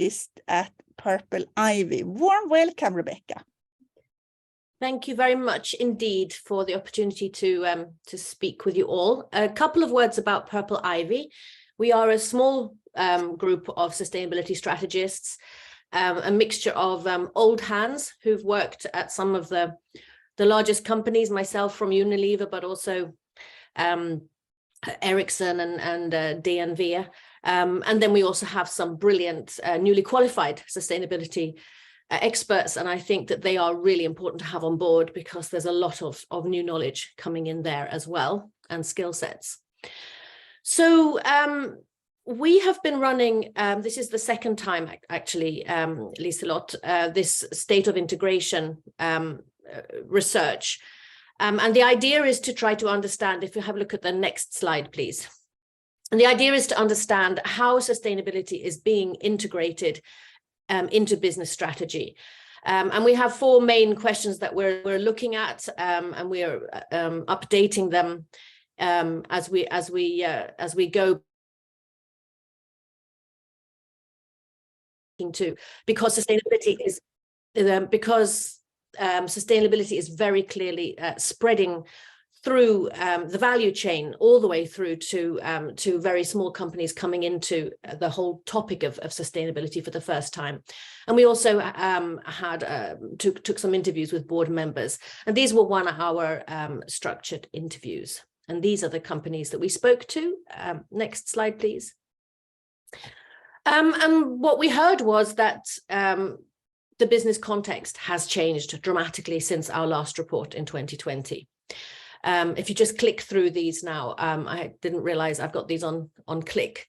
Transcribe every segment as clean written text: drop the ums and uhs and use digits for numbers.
Strategist at Purple Ivy. Warm welcome, Rebecca. Thank you very much indeed for the opportunity to speak with you all. A couple of words about Purple Ivy. We are a small group of sustainability strategists, a mixture of old hands who've worked at some of the largest companies, myself from Unilever, but also Ericsson and DNV. And then we also have some brilliant newly qualified sustainability experts, and I think that they are really important to have on board because there's a lot of new knowledge coming in there as well, and skill sets. So we have been running, this is the second time actually, Liselotte, this state of integration research. And the idea is to try to understand, if you have a look at the next slide, please. And the idea is to understand how sustainability is being integrated into business strategy. And we have four main questions that we're looking at, and we are updating them as we go into, because sustainability is very clearly spreading through the value chain, all the way through to very small companies coming into the whole topic of sustainability for the first time. And we also took some interviews with board members, and these were 1 hour structured interviews. And these are the companies that we spoke to. Next slide, please. And what we heard was that the business context has changed dramatically since our last report in 2020. If you just click through these now, I didn't realize I've got these on click.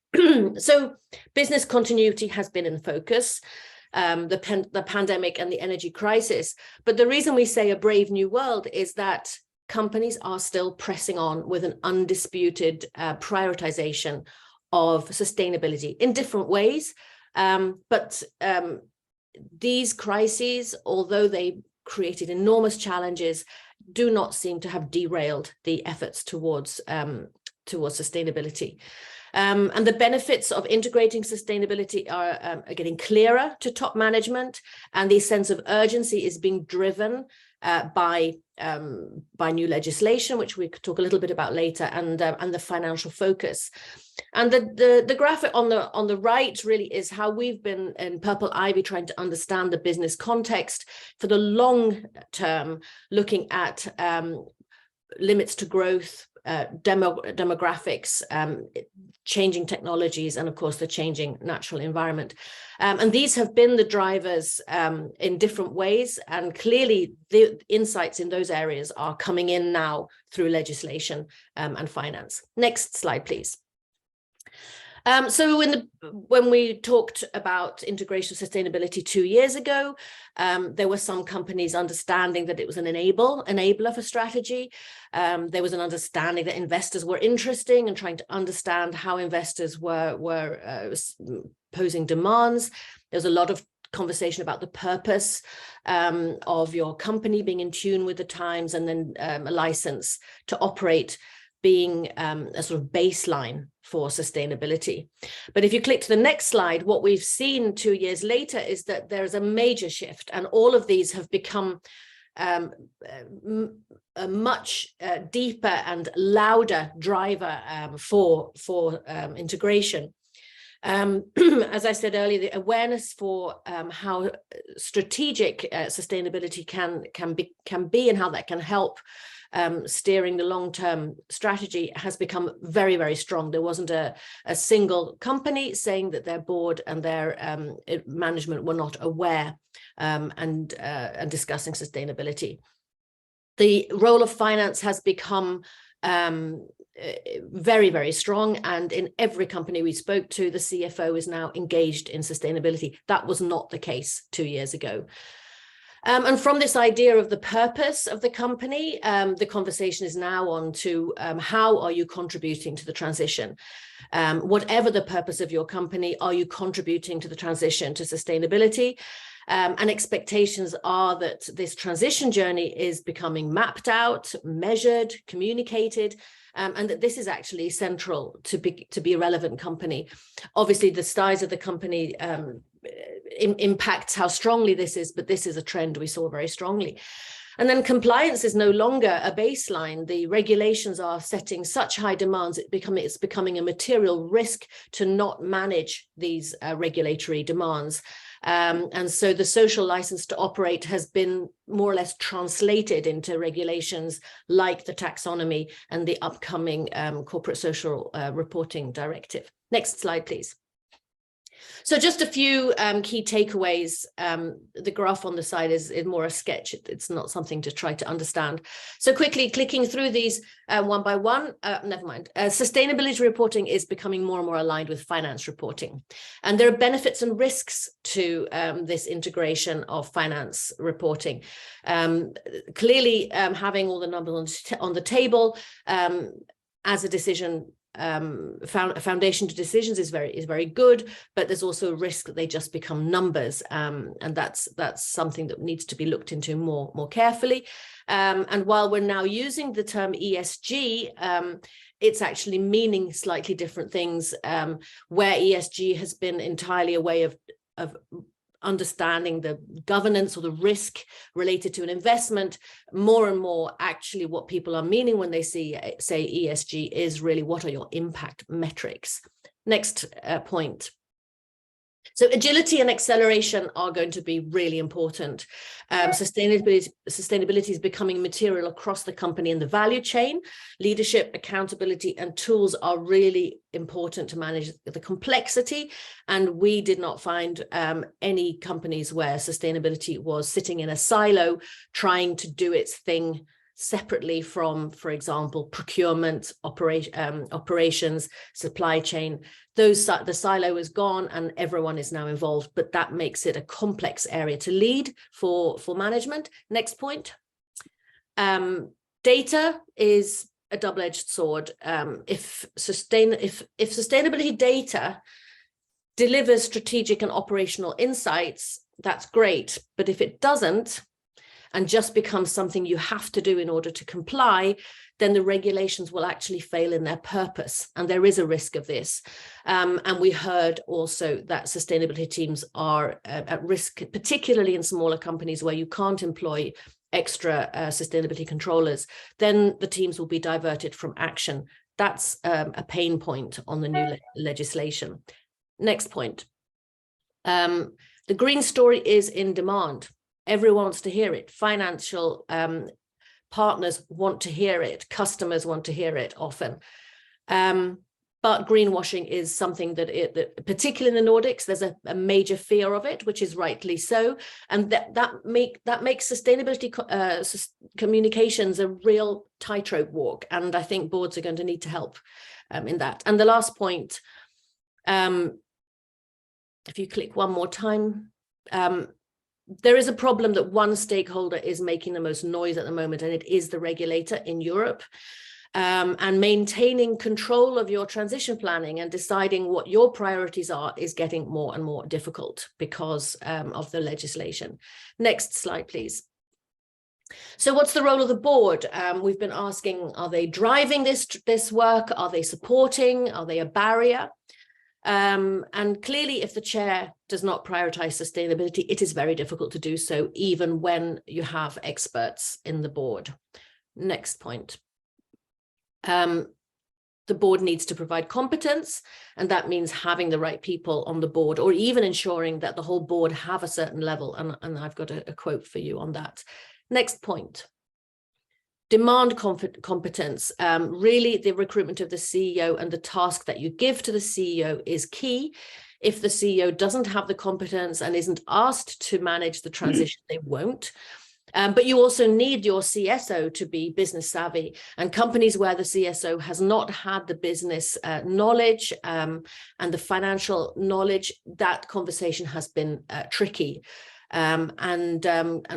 So business continuity has been in focus, the pandemic and the energy crisis. But the reason we say a brave new world is that companies are still pressing on with an undisputed prioritization of sustainability in different ways. But these crises, although they created enormous challenges, do not seem to have derailed the efforts towards sustainability. And the benefits of integrating sustainability are getting clearer to top management, and the sense of urgency is being driven by new legislation, which we could talk a little bit about later, and the financial focus. And the graphic on the right really is how we've been in Purple Ivy trying to understand the business context for the long term, looking at limits to growth, demographics, changing technologies, and of course the changing natural environment. And these have been the drivers in different ways, and clearly the insights in those areas are coming in now through legislation and finance. Next slide, please. So when we talked about integration sustainability 2 years ago, there were some companies understanding that it was an enabler for strategy. There was an understanding that investors were interesting and trying to understand how investors were posing demands. There was a lot of conversation about the purpose of your company being in tune with the times, and then a license to operate being a sort of baseline for sustainability. But if you click to the next slide, what we've seen 2 years later is that there is a major shift, and all of these have become a much deeper and louder driver for integration. As I said earlier, the awareness for how strategic sustainability can be and how that can help steering the long-term strategy has become very, very strong. There wasn't a single company saying that their board and their management were not aware and discussing sustainability. The role of finance has become very, very strong, and in every company we spoke to, the CFO is now engaged in sustainability. That was not the case 2 years ago. And from this idea of the purpose of the company, the conversation is now on to how are you contributing to the transition? Whatever the purpose of your company, are you contributing to the transition to sustainability? And expectations are that this transition journey is becoming mapped out, measured, communicated, and that this is actually central to be a relevant company. Obviously, the size of the company impacts how strongly this is, but this is a trend we saw very strongly. And then compliance is no longer a baseline. The regulations are setting such high demands, it's becoming a material risk to not manage these regulatory demands. And so the social license to operate has been more or less translated into regulations like the taxonomy and the upcoming corporate social reporting directive. Next slide, please. So just a few key takeaways. The graph on the side is more a sketch. It's not something to try to understand. So quickly clicking through these one by one, never mind. Sustainability reporting is becoming more and more aligned with finance reporting. And there are benefits and risks to this integration of finance reporting. Clearly, having all the numbers on the table as a decision foundation to decisions is very good, but there's also a risk that they just become numbers, and that's something that needs to be looked into more carefully. And while we're now using the term ESG, it's actually meaning slightly different things, where ESG has been entirely a way of understanding the governance or the risk related to an investment. More and more, actually, what people are meaning when they say ESG is really, what are your impact metrics? Next point. So agility and acceleration are going to be really important. Sustainability is becoming material across the company and the value chain. Leadership, accountability, and tools are really important to manage the complexity. And we did not find any companies where sustainability was sitting in a silo, trying to do its thing separately from, for example, procurement, operations, supply chain. The silo is gone and everyone is now involved, but that makes it a complex area to lead for management. Next point. Data is a double-edged sword. If sustainability data delivers strategic and operational insights, that's great. But if it doesn't, and just becomes something you have to do in order to comply, then the regulations will actually fail in their purpose. And there is a risk of this. And we heard also that sustainability teams are at risk, particularly in smaller companies where you can't employ extra sustainability controllers. Then the teams will be diverted from action. That's a pain point on the new legislation. Next point. The green story is in demand. Everyone wants to hear it. Financial partners want to hear it. Customers want to hear it often. But greenwashing is something that particularly in the Nordics, there's a major fear of it, which is rightly so. And that makes sustainability communications a real tightrope walk. And I think boards are going to need to help in that. And the last point, if you click one more time, there is a problem that one stakeholder is making the most noise at the moment, and it is the regulator in Europe. And maintaining control of your transition planning and deciding what your priorities are is getting more and more difficult because of the legislation. Next slide, please. So what's the role of the board? We've been asking, are they driving this work? Are they supporting? Are they a barrier? And clearly, if the chair does not prioritize sustainability, it is very difficult to do so, even when you have experts in the board. Next point. The board needs to provide competence, and that means having the right people on the board, or even ensuring that the whole board have a certain level. And I've got a quote for you on that. Next point. Demand competence. Really, the recruitment of the CEO and the task that you give to the CEO is key. If the CEO doesn't have the competence and isn't asked to manage the transition, they won't. But you also need your CSO to be business savvy, and companies where the CSO has not had the business knowledge and the financial knowledge, that conversation has been tricky. And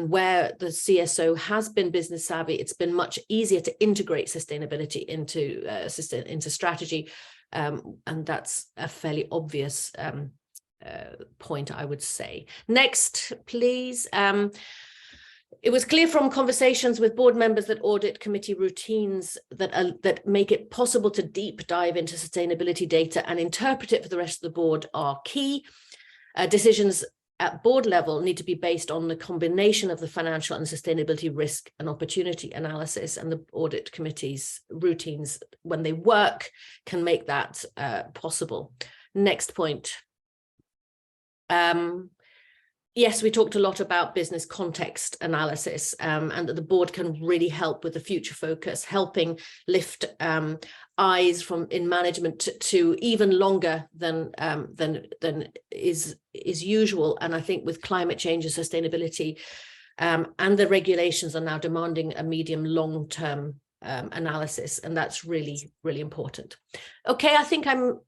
where the CSO has been business savvy, it's been much easier to integrate sustainability into strategy. And that's a fairly obvious point, I would say. Next, please. It was clear from conversations with board members that audit committee routines that make it possible to deep dive into sustainability data and interpret it for the rest of the board are key. Decisions at board level need to be based on the combination of the financial and sustainability risk and opportunity analysis, and the audit committee's routines, when they work, can make that possible. Next point. Yes, we talked a lot about business context analysis, and that the board can really help with the future focus, helping lift eyes from in management to even longer than is usual. And I think with climate change and sustainability, and the regulations are now demanding a medium long-term analysis, and that's really, really important. Okay, I think I'm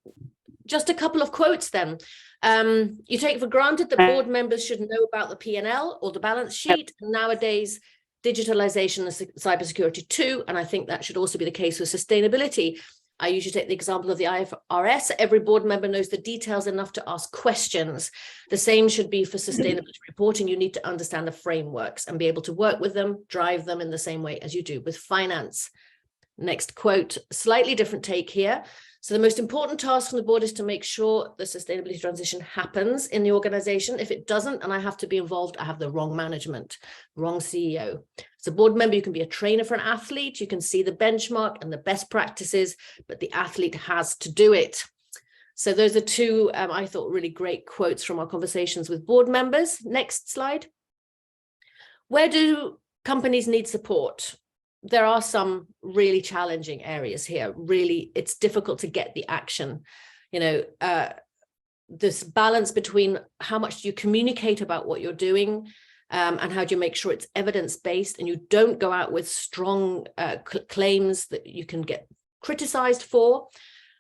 just a couple of quotes then. You take for granted that board members should know about the P&L or the balance sheet. Nowadays, digitalization and cybersecurity too, and I think that should also be the case with sustainability. I usually take the example of the IFRS. Every board member knows the details enough to ask questions. The same should be for sustainability reporting. You need to understand the frameworks and be able to work with them, drive them in the same way as you do with finance. Next quote, slightly different take here. So the most important task on the board is to make sure the sustainability transition happens in the organization. If it doesn't, and I have to be involved, I have the wrong management, wrong CEO. As a board member, you can be a trainer for an athlete. You can see the benchmark and the best practices, but the athlete has to do it. So those are two, I thought, really great quotes from our conversations with board members. Next slide. Where do companies need support? There are some really challenging areas here. Really, it's difficult to get the action. You know, this balance between how much do you communicate about what you're doing, and how do you make sure it's evidence-based, and you don't go out with strong claims that you can get criticized for.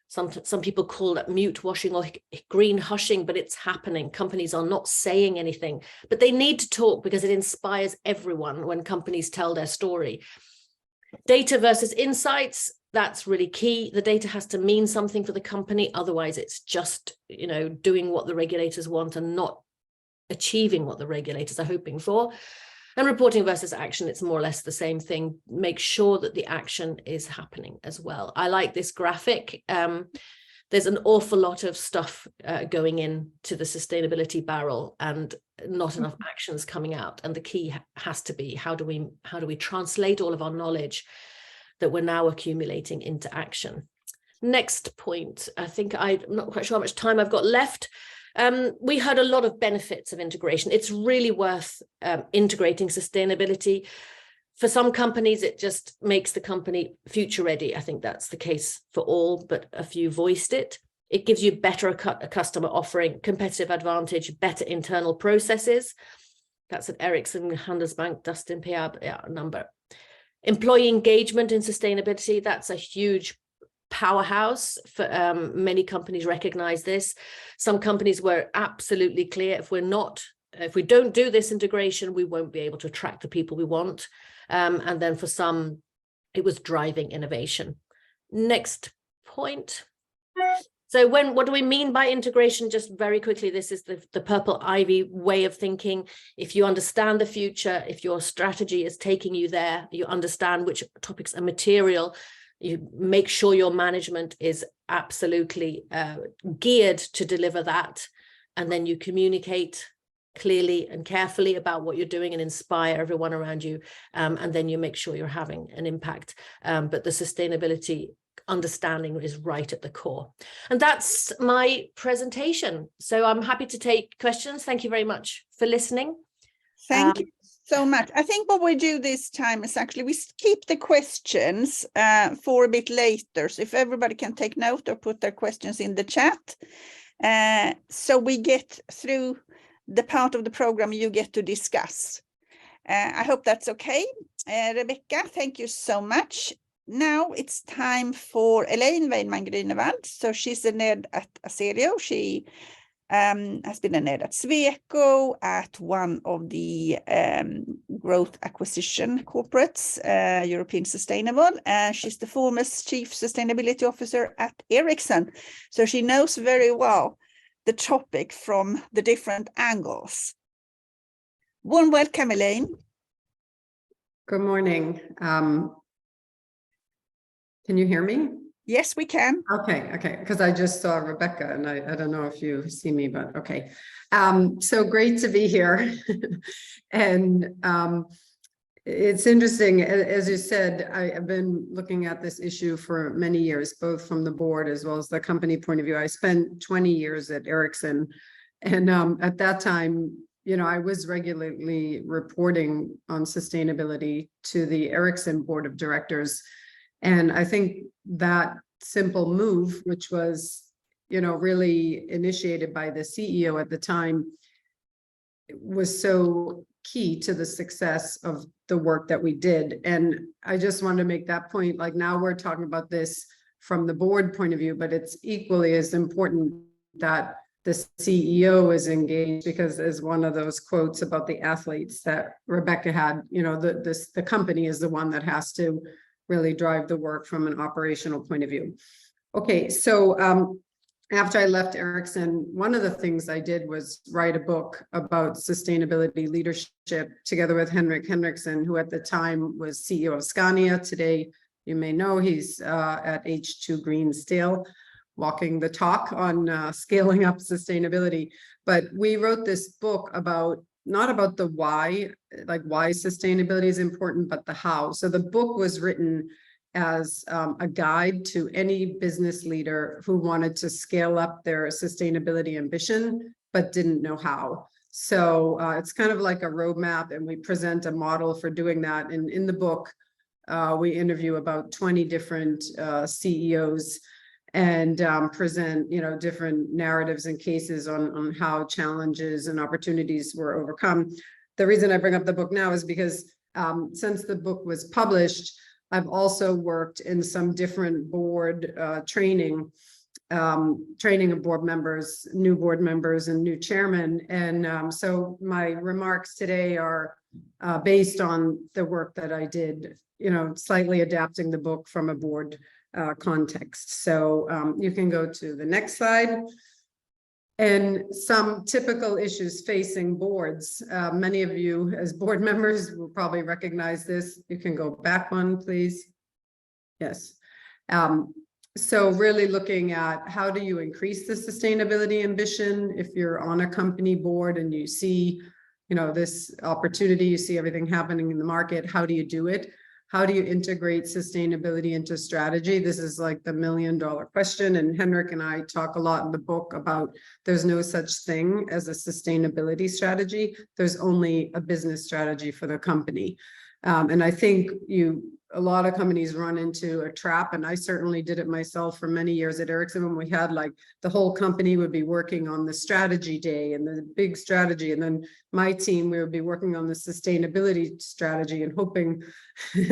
Some people call that mute washing or green hushing, but it's happening. Companies are not saying anything, but they need to talk because it inspires everyone when companies tell their story. Data versus insights, that's really key. The data has to mean something for the company. Otherwise, it's just, you know, doing what the regulators want and not achieving what the regulators are hoping for. And reporting versus action, it's more or less the same thing. Make sure that the action is happening as well. I like this graphic. There's an awful lot of stuff going into the sustainability barrel and not enough actions coming out. And the key has to be, how do we translate all of our knowledge that we're now accumulating into action? Next point, I think I'm not quite sure how much time I've got left. We heard a lot of benefits of integration. It's really worth integrating sustainability. For some companies, it just makes the company future ready. I think that's the case for all, but a few voiced it. It gives you better customer offering, competitive advantage, better internal processes. That's at Ericsson, Handelsbank, Dustin Peab number. Employee engagement in sustainability, that's a huge powerhouse for many companies recognize this. Some companies were absolutely clear, if we don't do this integration, we won't be able to attract the people we want. And then for some, it was driving innovation. Next point. So what do we mean by integration? Just very quickly, this is the purple ivy way of thinking. If you understand the future, if your strategy is taking you there, you understand which topics are material, you make sure your management is absolutely geared to deliver that. And then you communicate clearly and carefully about what you're doing and inspire everyone around you. And then you make sure you're having an impact. But the sustainability understanding is right at the core. And that's my presentation. So I'm happy to take questions. Thank you very much for listening. Thank you so much. I think what we do this time is actually we keep the questions for a bit later. So if everybody can take note or put their questions in the chat. So we get through the part of the program you get to discuss. I hope that's okay. Rebecca, thank you so much. Now it's time for Elaine Weidman Grunewald. So she's a NED at Azelio. She has been a NED at Sweco, at one of the growth acquisition corporates, European Sustainable. She's the former Chief Sustainability Officer at Ericsson. So she knows very well the topic from the different angles. Warm welcome, Elaine. Good morning. Can you hear me? Yes, we can. Okay, because I just saw Rebecca and I don't know if you see me, but okay. So great to be here. And it's interesting, as you said, I've been looking at this issue for many years, both from the board as well as the company point of view. I spent 20 years at Ericsson, and at that time, you know, I was regularly reporting on sustainability to the Ericsson board of directors. And I think that simple move, which was, you know, really initiated by the CEO at the time, was so key to the success of the work that we did. And I just wanted to make that point. Like, now we're talking about this from the board point of view, but it's equally as important that the CEO is engaged, because as one of those quotes about the athletes that Rebecca had, you know, the company is the one that has to really drive the work from an operational point of view. Okay, so after I left Ericsson, one of the things I did was write a book about sustainability leadership together with Henrik Henriksson, who at the time was CEO of Scania. Today, you may know he's at H2 Green still, walking the talk on scaling up sustainability. But we wrote this book about, not about the why, like why sustainability is important, but the how. So the book was written as a guide to any business leader who wanted to scale up their sustainability ambition, but didn't know how. So it's kind of like a roadmap, and we present a model for doing that. And in the book, we interview about 20 different CEOs and present, you know, different narratives and cases on how challenges and opportunities were overcome. The reason I bring up the book now is because since the book was published, I've also worked in some different board training of board members, new board members and new chairmen. And so my remarks today are based on the work that I did, you know, slightly adapting the book from a board context. So you can go to the next slide. And some typical issues facing boards. Many of you as board members will probably recognize this. You can go back one, please. Yes. So really looking at how do you increase the sustainability ambition if you're on a company board and you see, you know, this opportunity, you see everything happening in the market, how do you do it? How do you integrate sustainability into strategy? This is like the $1 million question. And Henrik and I talk a lot in the book about there's no such thing as a sustainability strategy. There's only a business strategy for the company. And I think a lot of companies run into a trap, and I certainly did it myself for many years at Ericsson, when we had like the whole company would be working on the strategy day and the big strategy, and then my team, we would be working on the sustainability strategy and hoping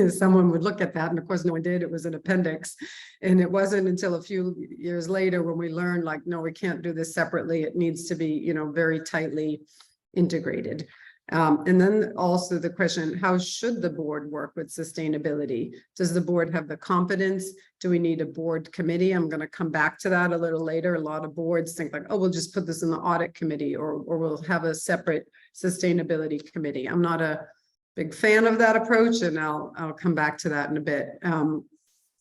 someone would look at that. And of course, no one did. It was an appendix. And it wasn't until a few years later when we learned, like, no, we can't do this separately. It needs to be, you know, very tightly integrated. And then also the question, how should the board work with sustainability? Does the board have the competence? Do we need a board committee? I'm going to come back to that a little later. A lot of boards think like, oh, we'll just put this in the audit committee, or we'll have a separate sustainability committee. I'm not a big fan of that approach, and I'll come back to that in a bit. And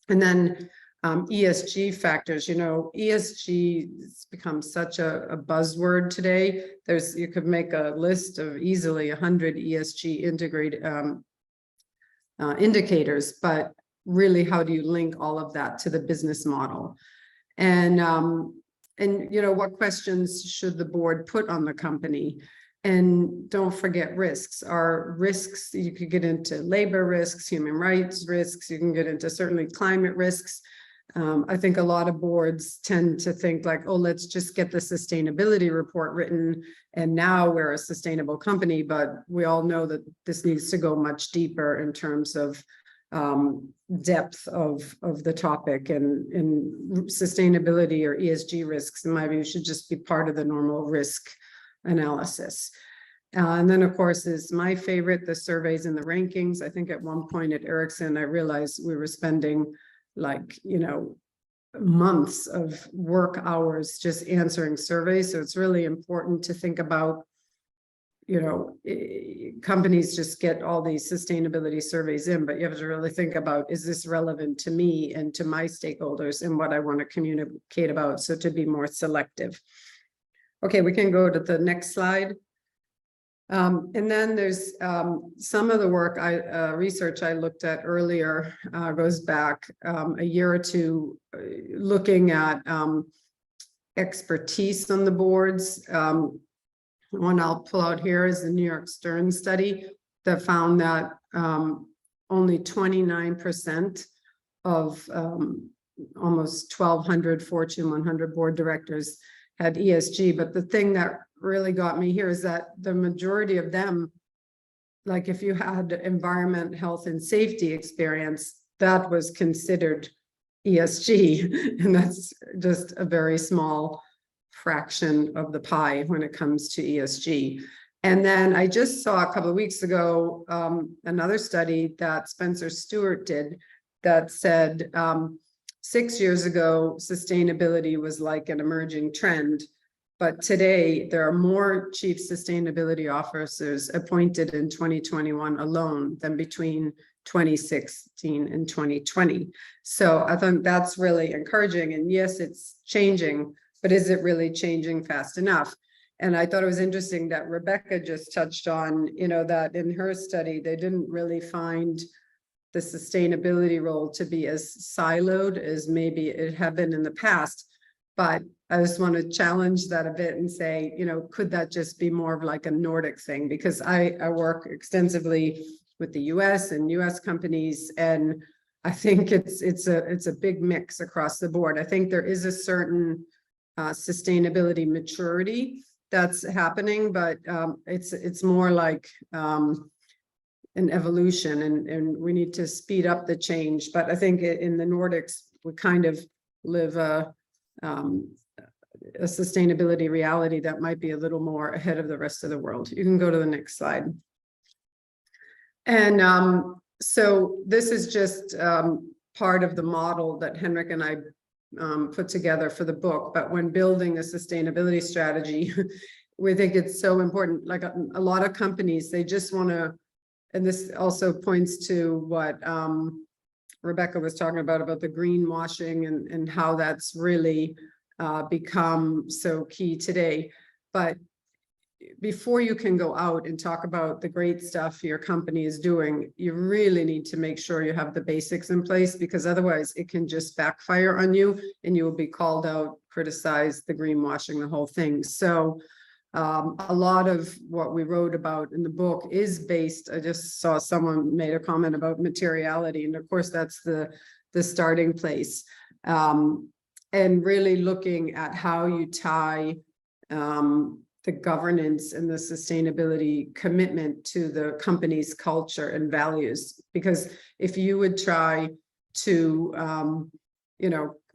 then ESG factors, you know, ESG has become such a buzzword today. You could make a list of easily 100 ESG integrated indicators, but really, how do you link all of that to the business model? And you know, what questions should the board put on the company? And don't forget risks. Are risks, you could get into labor risks, human rights risks, you can get into certainly climate risks. I think a lot of boards tend to think like, oh, let's just get the sustainability report written, and now we're a sustainable company. But we all know that this needs to go much deeper in terms of depth of the topic, and sustainability or ESG risks, in my view, should just be part of the normal risk analysis. And then, of course, is my favorite, the surveys and the rankings. I think at one point at Ericsson, I realized we were spending like, you know, months of work hours just answering surveys. So it's really important to think about companies just get all these sustainability surveys in, but you have to really think about, is this relevant to me and to my stakeholders and what I want to communicate about? So to be more selective. Okay, we can go to the next slide. And then there's some of the work research I looked at earlier goes back a year or two, looking at expertise on the boards. One I'll pull out here is the New York Stern study that found that only 29% of almost 1,200 Fortune 100 board directors had ESG. But the thing that really got me here is that the majority of them, like if you had environment, health, and safety experience, that was considered ESG. And that's just a very small fraction of the pie when it comes to ESG. And then I just saw a couple of weeks ago, another study that Spencer Stewart did that said 6 years ago, sustainability was like an emerging trend. But today there are more chief sustainability officers appointed in 2021 alone than between 2016 and 2020. So I think that's really encouraging. And yes, it's changing, but is it really changing fast enough? And I thought it was interesting that Rebecca just touched on, that in her study, they didn't really find the sustainability role to be as siloed as maybe it had been in the past. But I just want to challenge that a bit and say, could that just be more of like a Nordic thing? Because I work extensively with the US and US companies, and I think it's a big mix across the board. I think there is a certain sustainability maturity that's happening, but it's more like an evolution, and we need to speed up the change. But I think in the Nordics, we kind of live a sustainability reality that might be a little more ahead of the rest of the world. You can go to the next slide. And so this is just part of the model that Henrik and I put together for the book. But when building a sustainability strategy, we think it's so important. Like a lot of companies, they just want to, and this also points to what Rebecca was talking about the greenwashing and how that's really become so key today. But before you can go out and talk about the great stuff your company is doing, you really need to make sure you have the basics in place, because otherwise it can just backfire on you and you will be called out, criticized, the greenwashing, the whole thing. So a lot of what we wrote about in the book is based, I just saw someone made a comment about materiality, and of course that's the starting place. And really looking at how you tie the governance and the sustainability commitment to the company's culture and values. Because if you would try to,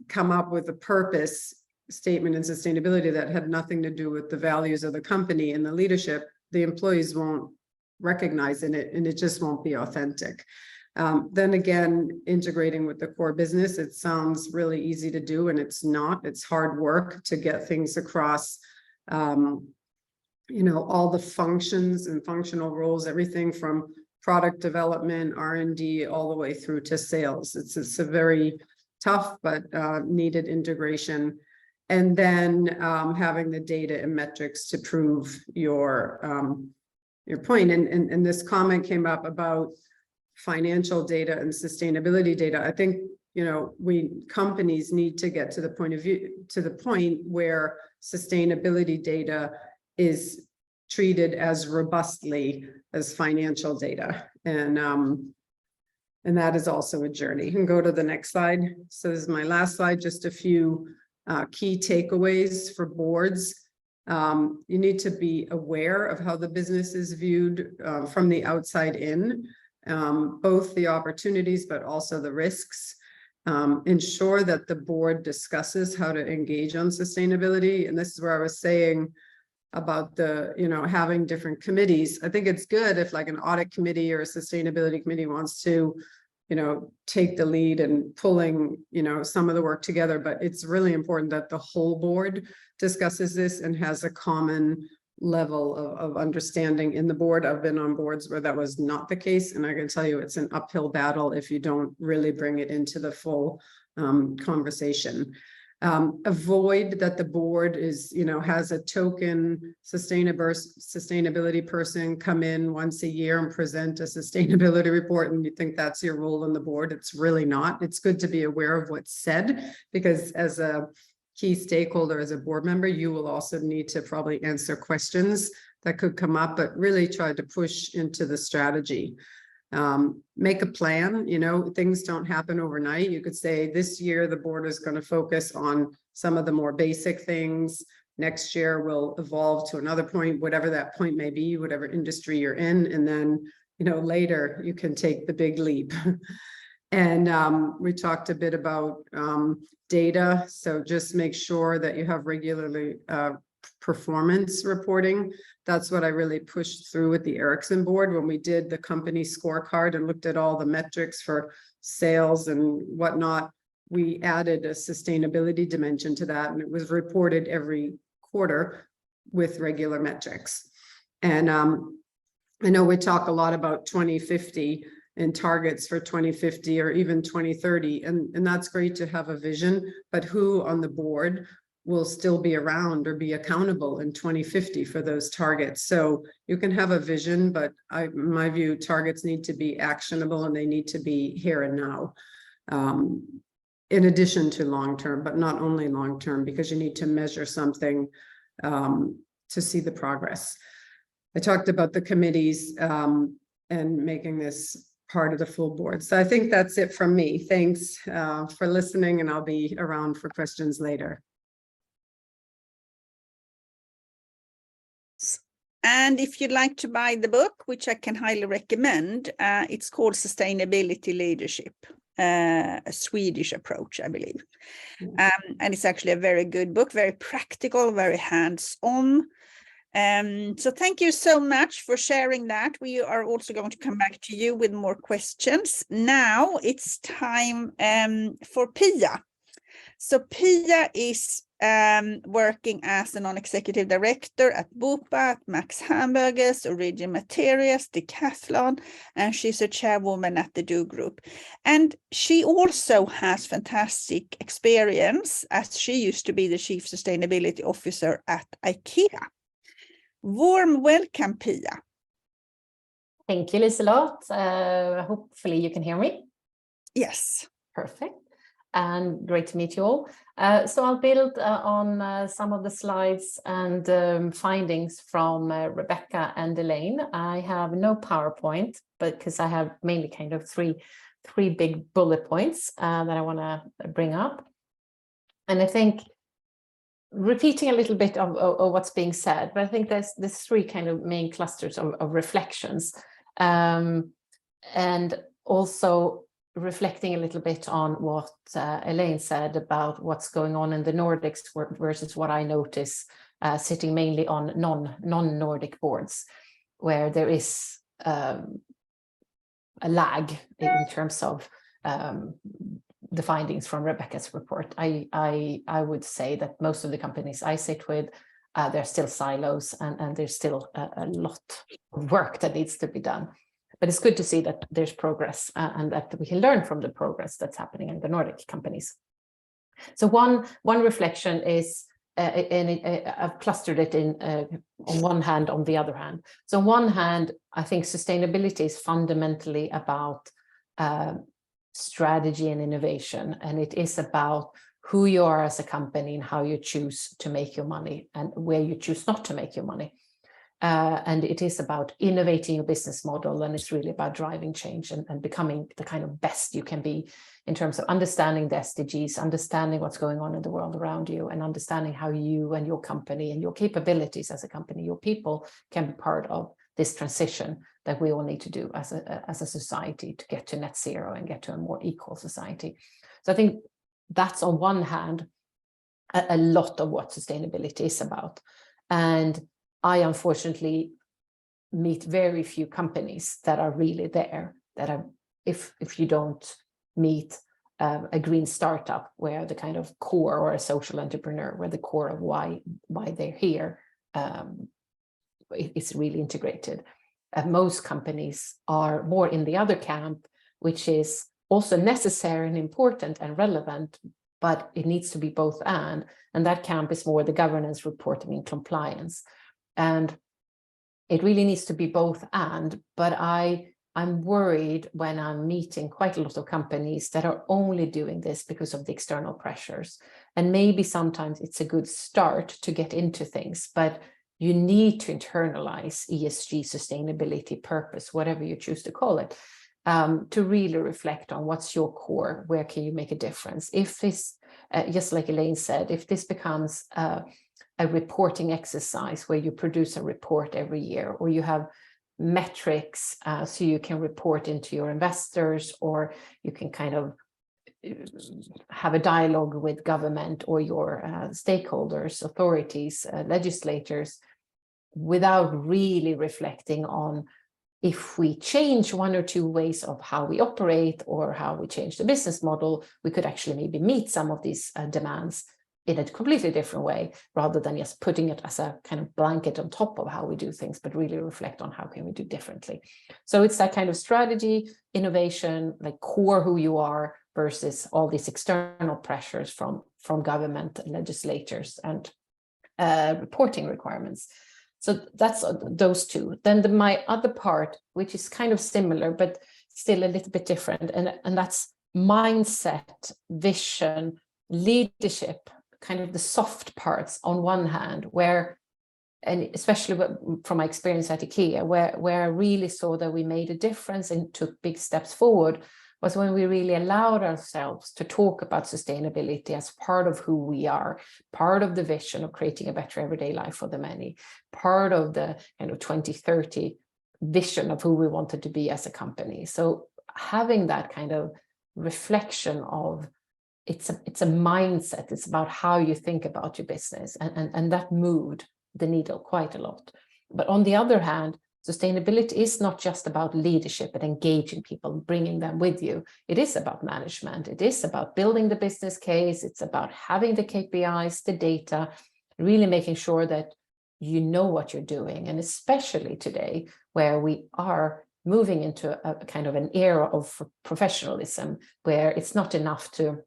come up with a purpose statement in sustainability that had nothing to do with the values of the company and the leadership, the employees won't recognize in it, and it just won't be authentic. Then again, integrating with the core business, it sounds really easy to do, and it's not. It's hard work to get things across, all the functions and functional roles, everything from product development, R&D, all the way through to sales. It's a very tough but needed integration. And then having the data and metrics to prove your point. And this comment came up about financial data and sustainability data. I think companies need to get to the point where sustainability data is treated as robustly as financial data, and that is also a journey. You can go to the next slide. So this is my last slide. Just a few key takeaways for boards. You need to be aware of how the business is viewed from the outside in, both the opportunities but also the risks. Ensure that the board discusses how to engage on sustainability. And this is where I was saying about the, having different committees. I think it's good if like an audit committee or a sustainability committee wants to, take the lead and pulling, some of the work together. But it's really important that the whole board discusses this and has a common level of understanding in the board. I've been on boards where that was not the case, and I can tell you it's an uphill battle if you don't really bring it into the full conversation. Avoid that the board is, has a token sustainability person come in once a year and present a sustainability report, and you think that's your role on the board. It's really not. It's good to be aware of what's said, because as a key stakeholder, as a board member, you will also need to probably answer questions that could come up, but really try to push into the strategy. Make a plan, things don't happen overnight. You could say this year the board is going to focus on some of the more basic things. Next year we'll evolve to another point, whatever that point may be, whatever industry you're in. And then, later you can take the big leap. And we talked a bit about data. So just make sure that you have regularly performance reporting. That's what I really pushed through with the Ericsson board when we did the company scorecard and looked at all the metrics for sales and whatnot. We added a sustainability dimension to that, and it was reported every quarter with regular metrics. And I know we talk a lot about 2050 and targets for 2050 or even 2030, and that's great to have a vision, but who on the board will still be around or be accountable in 2050 for those targets? So you can have a vision, but in my view, targets need to be actionable and they need to be here and now. In addition to long-term, but not only long-term, because you need to measure something to see the progress. I talked about the committees and making this part of the full board. So I think that's it from me. Thanks for listening, and I'll be around for questions later. And if you'd like to buy the book, which I can highly recommend, it's called Sustainability Leadership, a Swedish approach, I believe. And it's actually a very good book, very practical, very hands-on. So thank you so much for sharing that. We are also going to come back to you with more questions. Now it's time for Pia. So Pia is working as a non-executive director at Bupa, at Max Hamburgers, Origin Materials, Decathlon, and she's a chairwoman at the Do Group. And she also has fantastic experience, as she used to be the chief sustainability officer at IKEA. Warm welcome, Pia. Thank you, Liselotte. Hopefully you can hear me. Yes. Perfect. And great to meet you all. So I'll build on some of the slides and findings from Rebecca and Elaine. I have no PowerPoint, but because I have mainly kind of three big bullet points that I want to bring up. And I think repeating a little bit of what's being said, but I think there's three kind of main clusters of reflections, and also reflecting a little bit on what Elaine said about what's going on in the Nordics versus what I notice sitting mainly on non-Nordic boards, where there is a lag in terms of the findings from Rebecca's report. I would say that most of the companies I sit with, they're still silos, and there's still a lot of work that needs to be done. But it's good to see that there's progress and that we can learn from the progress that's happening in the Nordic companies. So one reflection is, and I've clustered it in on one hand, on the other hand. So on one hand, I think sustainability is fundamentally about strategy and innovation, and it is about who you are as a company and how you choose to make your money and where you choose not to make your money. And it is about innovating your business model, and it's really about driving change and becoming the kind of best you can be in terms of understanding the SDGs, understanding what's going on in the world around you, and understanding how you and your company and your capabilities as a company, your people, can be part of this transition that we all need to do as a society to get to net zero and get to a more equal society. So I think that's on one hand a lot of what sustainability is about. And I unfortunately meet very few companies that are really there, that are, if you don't meet a green startup where the kind of core, or a social entrepreneur where the core of why they're here it's really integrated. Most companies are more in the other camp, which is also necessary and important and relevant, but it needs to be both and that camp is more the governance, reporting, and compliance. And it really needs to be both and, but I'm worried when I'm meeting quite a lot of companies that are only doing this because of the external pressures. And maybe sometimes it's a good start to get into things, but you need to internalize ESG, sustainability, purpose, whatever you choose to call it, to really reflect on what's your core, where can you make a difference? If this, just like Elaine said, if this becomes a reporting exercise where you produce a report every year, or you have metrics so you can report into your investors, or you can kind of have a dialogue with government or your stakeholders, authorities, legislators, without really reflecting on if we change one or two ways of how we operate or how we change the business model, we could actually maybe meet some of these demands in a completely different way, rather than just putting it as a kind of blanket on top of how we do things, but really reflect on how can we do differently. So it's that kind of strategy, innovation, like core who you are versus all these external pressures from government, legislators, and reporting requirements. So that's those two. Then my other part, which is kind of similar, but still a little bit different, and that's mindset, vision, leadership, kind of the soft parts on one hand, where, and especially from my experience at IKEA, where I really saw that we made a difference and took big steps forward, was when we really allowed ourselves to talk about sustainability as part of who we are, part of the vision of creating a better everyday life for the many, part of the 2030 vision of who we wanted to be as a company. So having that kind of reflection of it's a mindset, it's about how you think about your business, and that moved the needle quite a lot. But on the other hand, sustainability is not just about leadership and engaging people, bringing them with you. It is about management. It is about building the business case. It's about having the KPIs, the data, really making sure that you know what you're doing. And especially today, where we are moving into a kind of an era of professionalism, where it's not enough to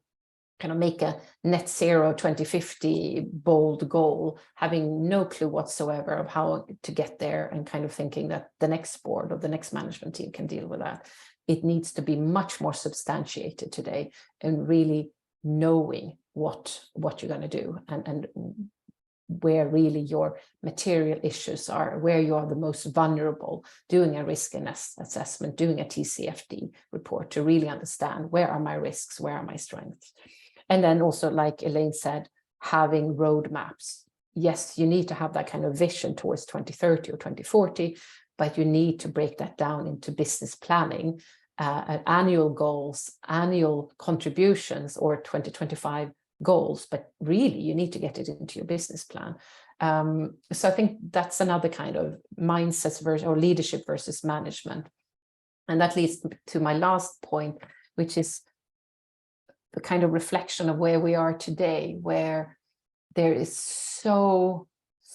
kind of make a net zero 2050 bold goal, having no clue whatsoever of how to get there, and kind of thinking that the next board or the next management team can deal with that. It needs to be much more substantiated today, and really knowing what you're going to do, and where really your material issues are, where you are the most vulnerable, doing a risk assessment, doing a TCFD report to really understand where are my risks, where are my strengths. And then also, like Elaine said, having roadmaps. Yes, you need to have that kind of vision towards 2030 or 2040, but you need to break that down into business planning, annual goals, annual contributions, or 2025 goals, but really you need to get it into your business plan. So I think that's another kind of mindset versus, or leadership versus management. And that leads to my last point, which is the kind of reflection of where we are today, where there is so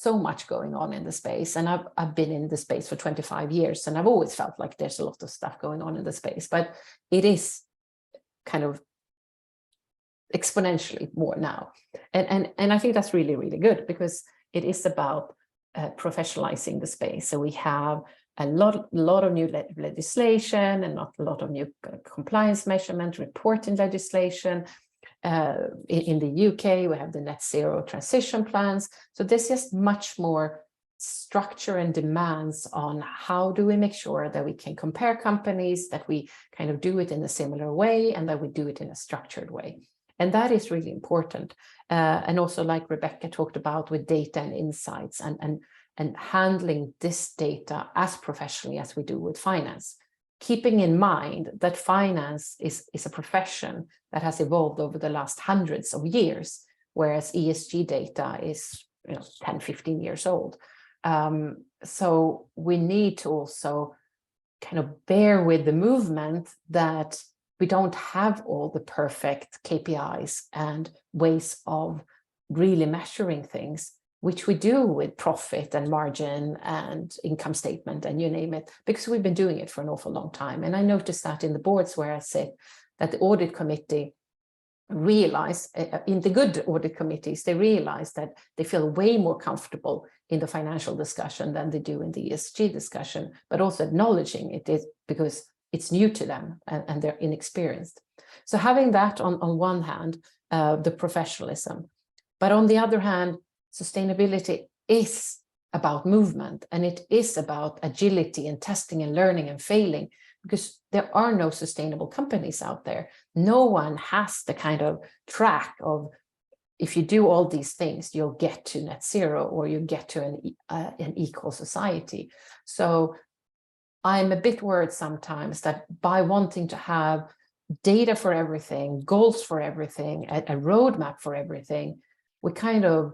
much going on in the space. And I've been in the space for 25 years, and I've always felt like there's a lot of stuff going on in the space, but it is kind of exponentially more now. And I think that's really, really good, because it is about professionalizing the space. So we have a lot of new legislation, and not a lot of new compliance measurement reporting legislation. In the UK, we have the net zero transition plans. So there's just much more structure and demands on how do we make sure that we can compare companies, that we kind of do it in a similar way, and that we do it in a structured way. And that is really important. And also, like Rebecca talked about, with data and insights, and handling this data as professionally as we do with finance, keeping in mind that finance is a profession that has evolved over the last hundreds of years, whereas ESG data is 10, 15 years old. So we need to also kind of bear with the movement that we don't have all the perfect KPIs and ways of really measuring things. which we do with profit and margin and income statement and you name it, because we've been doing it for an awful long time. And I noticed that in the boards where I sit, that the audit committee realize, in the good audit committees, they realize that they feel way more comfortable in the financial discussion than they do in the ESG discussion, but also acknowledging it is because it's new to them and they're inexperienced. So having that on one hand, the professionalism, but on the other hand, sustainability is about movement, and it is about agility and testing and learning and failing, because there are no sustainable companies out there. No one has the kind of track of, if you do all these things, you'll get to net zero or you get to an equal society. So I'm a bit worried sometimes that by wanting to have data for everything, goals for everything, a roadmap for everything, we kind of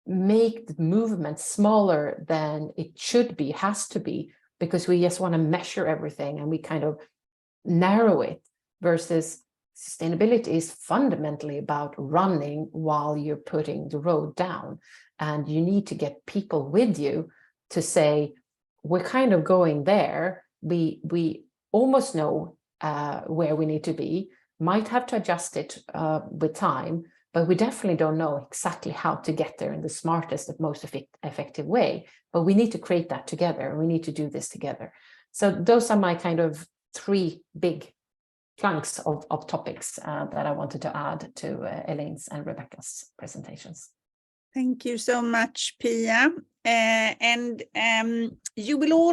make the movement smaller than it should be, has to be, because we just want to measure everything and we kind of narrow it, versus sustainability is fundamentally about running while you're putting the road down. And you need to get people with you to say, we're kind of going there. We almost know where we need to be, might have to adjust it with time, but we definitely don't know exactly how to get there in the smartest and most effective way. But we need to create that together. We need to do this together. So those are my kind of 3 big chunks of topics that I wanted to add to Elaine's and Rebecca's presentations. Thank you so much, Pia. And you will all